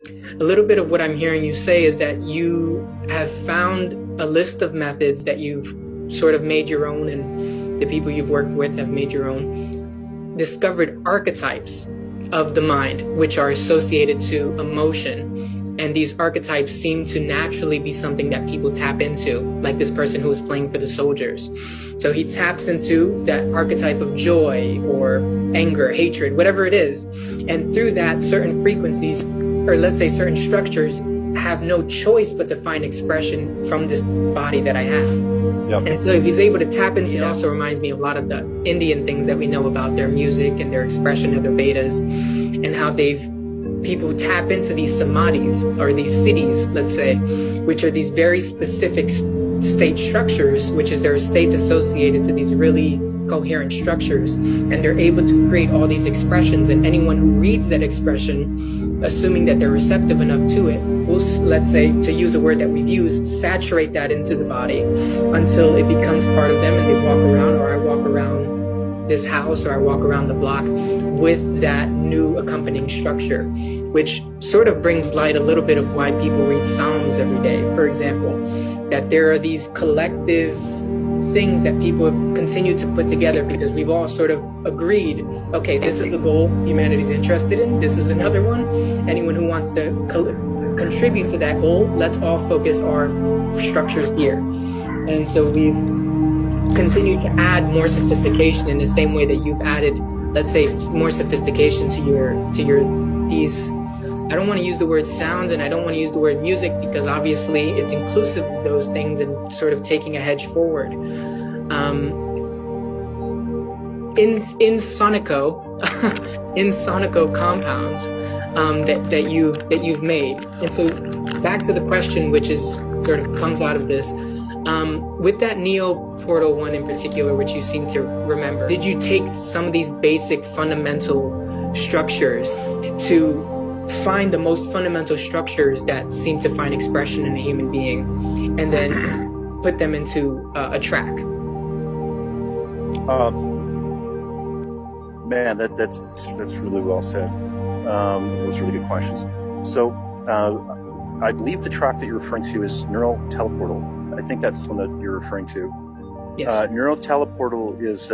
A little bit of what I'm hearing you say is that you have found a list of methods that you've sort of made your own, and the people you've worked with have made your own, discovered archetypes of the mind, which are associated to emotion. And these archetypes seem to naturally be something that people tap into, like this person who was playing for the soldiers. So he taps into that archetype of joy or anger, hatred, whatever it is. And through that, certain frequencies, or let's say certain structures, have no choice but to find expression from this body that I have. Yep. And so if he's able to tap into, it also reminds me of a lot of the Indian things that we know about their music and their expression of the Vedas, and how people tap into these samadhis, or these cities, let's say, which are these very specific state structures, which is their states associated to these really coherent structures, and they're able to create all these expressions, and anyone who reads that expression, assuming that they're receptive enough to it, will, let's say, to use a word that we've used, saturate that into the body until it becomes part of them, and they walk around, or I walk around this house, or I walk around the block with that new accompanying structure, which sort of brings light a little bit of why people read Psalms every day, for example, that there are these collective things that people have continued to put together because we've all sort of agreed, okay, this is the goal humanity's interested in, this is another one, anyone who wants to contribute to that goal, let's all focus our structures here. And so we've continued to add more sophistication in the same way that you've added, let's say, more sophistication to these, I don't want to use the word sounds, and I don't want to use the word music, because obviously it's inclusive of those things and sort of taking a hedge forward. In sonico compounds that you've made. And so back to the question, which is sort of comes out of this, with that Neo Portal one in particular, which you seem to remember, did you take some of these basic fundamental structures to find the most fundamental structures that seem to find expression in a human being, and then put them into a track? Man, that's really well said. Those are really good questions. So I believe the track that you're referring to is Neural Teleportal. I think that's the one that you're referring to. Yes. Neural Teleportal is